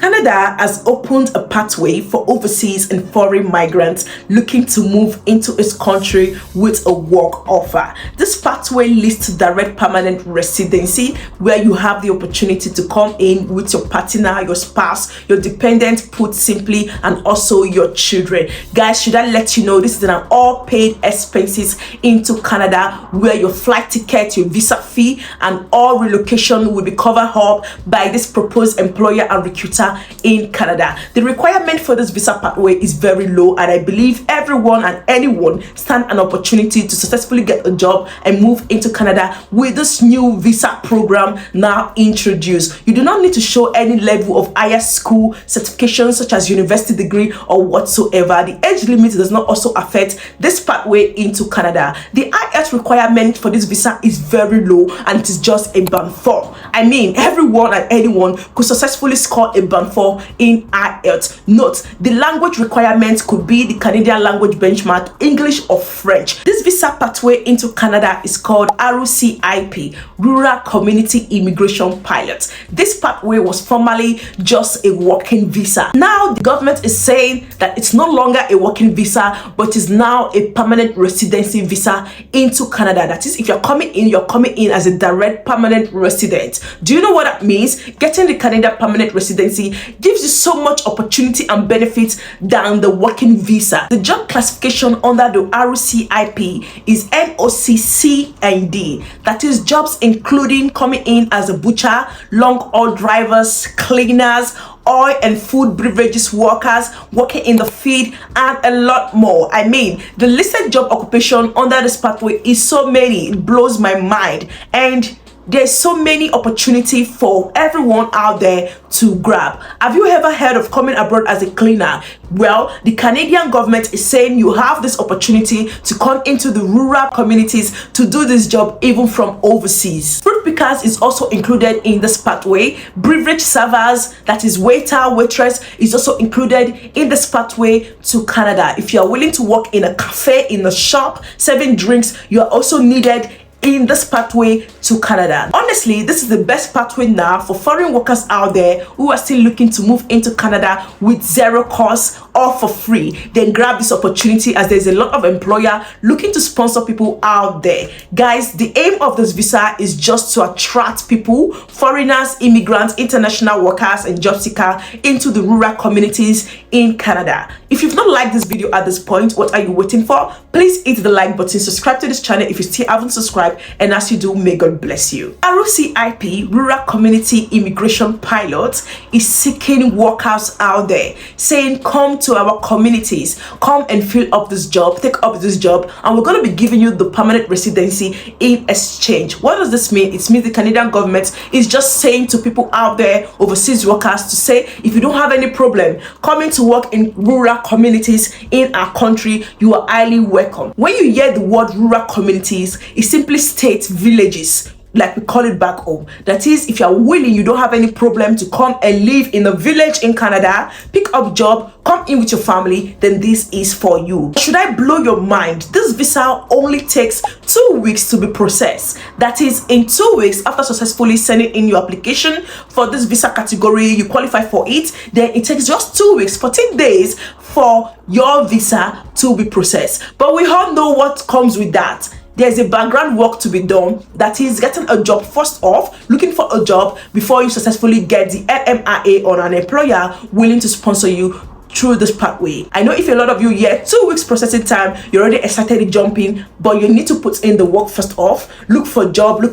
Canada has opened a pathway for overseas and foreign migrants looking to move into its country with a work offer. This pathway leads to direct permanent residency, where you have the opportunity to come in with your partner, your spouse, your dependent, put simply, and also your children. Guys, should I let you know this is an all-paid expenses into Canada, where your flight ticket, your visa fee, and all relocation will be covered up by this proposed employer and recruiter in Canada. The requirement for this visa pathway is very low, and I believe everyone and anyone stand an opportunity to successfully get a job and move into Canada with this new visa program now introduced. You do not need to show any level of higher school certification such as university degree or whatsoever. The age limit does not also affect this pathway into Canada. The IELTS requirement for this visa is very low, and it is just a band 4. I mean, everyone and anyone could successfully score a band 4 in IELTS. Note, the language requirement could be the Canadian language benchmark, English or French. This visa pathway into Canada is called RECIP, Rural Community Immigration Pilot. This pathway was formerly just a working visa. Now the government is saying that it's no longer a working visa, but is now a permanent residency visa into Canada. That is, if you're coming in as a direct permanent resident. Do you know what that means? Getting the Canadian permanent residency gives you so much opportunity and benefits than the working visa. The job classification under the RECIP is NOCC&D. That is jobs including coming in as a butcher, long-haul drivers, cleaners, oil and food beverages workers, working in the field, and a lot more. I mean, the listed job occupation under this pathway is so many, it blows my mind, and there's so many opportunity for everyone out there to grab. Have you ever heard of coming abroad as a cleaner? Well, the Canadian government is saying you have this opportunity to come into the rural communities to do this job even from overseas. Fruit pickers is also included in this pathway. Beverage servers, that is waiter, waitress, is also included in this pathway to Canada. If you are willing to work in a cafe, in a shop, serving drinks, you are also needed in this pathway to Canada. Honestly, this is the best pathway now for foreign workers out there who are still looking to move into Canada with zero cost or for free. Then grab this opportunity, as there's a lot of employer looking to sponsor people out there. Guys, the aim of this visa is just to attract people, foreigners, immigrants, international workers, and job seekers into the rural communities in Canada. If you've not liked this video at this point, what are you waiting for? Please hit the like button, subscribe to this channel if you still haven't subscribed, and as you do, may God bless you. RECIP, Rural Community Immigration Pilot, is seeking workers out there, saying come to our communities, come and fill up this job, take up this job, and we're going to be giving you the permanent residency in exchange. What does this mean? It means the Canadian government is just saying to people out there, overseas workers, to say if you don't have any problem coming to work in rural communities in our country, you are highly welcome. When you hear the word rural communities, it simply states villages, like we call it back home. That is, if you're willing, you don't have any problem to come and live in a village in Canada, pick up job, come in with your family, then this is for you. Should I blow your mind? This visa only takes 2 weeks to be processed. That is, in 2 weeks after successfully sending in your application for this visa category, you qualify for it, then it takes just 2 weeks, 14 days for your visa to be processed. But we all know what comes with that. There's a background work to be done, that is getting a job first off, looking for a job before you successfully get the LMIA or an employer willing to sponsor you through this pathway. I know if a lot of you here, 2 weeks processing time, you're already excited jumping, but you need to put in the work first off, look for a job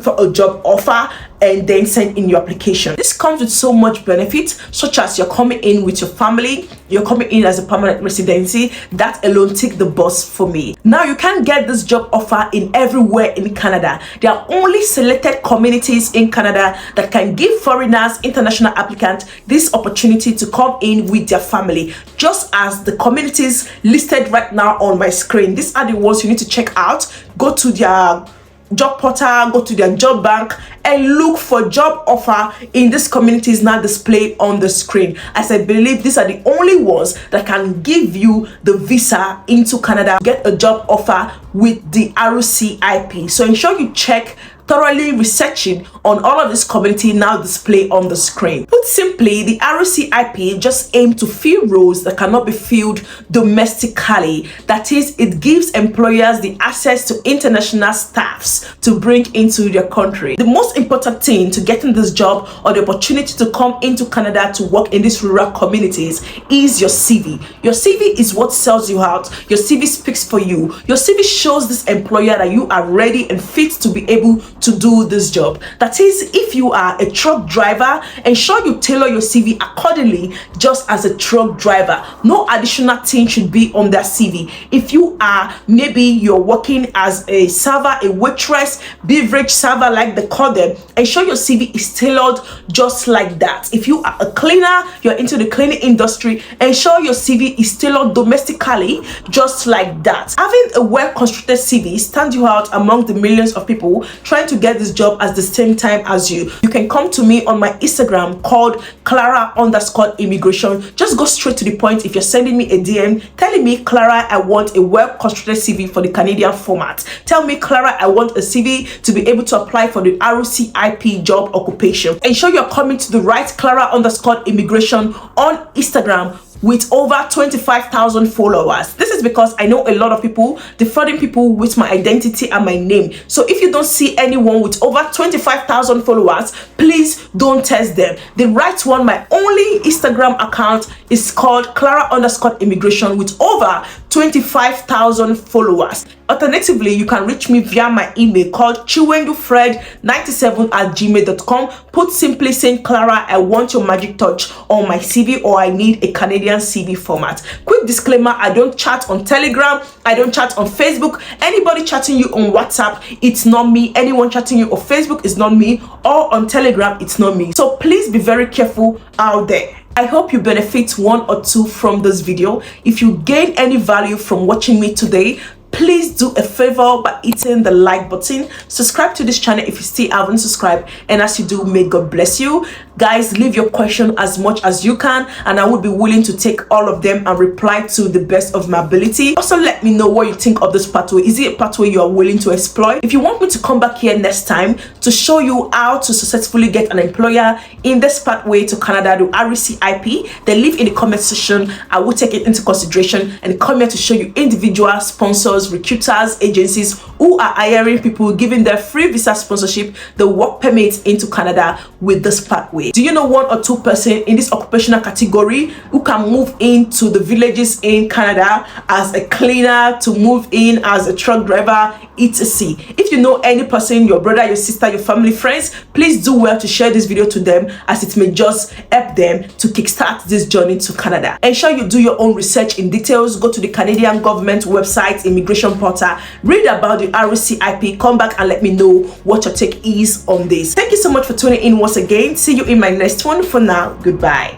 offer, and then send in your application. This comes with so much benefit, such as you're coming in with your family, you're coming in as a permanent residency. That alone tick the box for me. Now, you can't get this job offer in everywhere in Canada. There are only selected communities in Canada that can give foreigners, international applicants, this opportunity to come in with their family, just as the communities listed right now on my screen. These are the ones you need to check out. Go to their job portal, go to their job bank, and look for job offer in this communities now displayed on the screen, as I believe these are the only ones that can give you the visa into Canada, get a job offer with the RECIP. So ensure you check thoroughly researching on all of this community now display on the screen. Put simply, the RECIP just aim to fill roles that cannot be filled domestically. That is, it gives employers the access to international staffs to bring into their country. The most important thing to getting this job or the opportunity to come into Canada to work in these rural communities is your CV. Your CV is what sells you out. Your CV speaks for you. Your CV shows this employer that you are ready and fit to be able to do this job. That is, if you are a truck driver, ensure you tailor your CV accordingly just as a truck driver. No additional thing should be on that CV. If you are, maybe you're working as a server, a waitress, beverage server like they call them, ensure your CV is tailored just like that. If you are a cleaner, you're into the cleaning industry, ensure your CV is tailored domestically just like that. Having a well-constructed CV stands you out among the millions of people trying to get this job at the same time as you. You can come to me on my Instagram called Clara_immigration. Just go straight to the point. If you're sending me a DM telling me, Clara, I want a well-constructed CV for the Canadian format. Tell me, Clara, I want a CV to be able to apply for the RECIP job occupation. Ensure you're coming to the right Clara_immigration on Instagram with over 25,000 followers. This is because I know a lot of people defrauding people with my identity and my name. So if you don't see anyone with over 25,000 followers, please don't test them. The right one, my only Instagram account, is called Clara_immigration with over 25,000 followers. Alternatively, you can reach me via my email called chiwendufred97@gmail.com. Put simply saying, Clara, I want your magic touch on my CV, or I need a Canadian CV format. Quick disclaimer, I don't chat on Telegram, I don't chat on Facebook. Anybody chatting you on WhatsApp, it's not me. Anyone chatting you on Facebook is not me, or on Telegram, it's not me. So please be very careful out there. I hope you benefit one or two from this video. If you gain any value from watching me today, please do a favor by hitting the like button. Subscribe to this channel if you still haven't subscribed, and as you do, may God bless you. Guys, leave your question as much as you can, and I will be willing to take all of them and reply to the best of my ability. Also, let me know what you think of this pathway. Is it a pathway you are willing to exploit? If you want me to come back here next time to show you how to successfully get an employer in this pathway to Canada, the RECIP, then leave in the comment section. I will take it into consideration and come here to show you individual sponsors, recruiters, agencies who are hiring people, giving their free visa sponsorship, the work permit into Canada with this pathway. Do you know one or two person in this occupational category who can move into the villages in Canada as a cleaner, to move in as a truck driver, etc? If you know any person, your brother, your sister, your family, friends, please do well to share this video to them, as it may just help them to kickstart this journey to Canada. Ensure you do your own research in details. Go to the Canadian government website, immigration portal, read about the RECIP, come back and let me know what your take is on this. Thank you so much for tuning in once again. See you in my next one. For now, goodbye.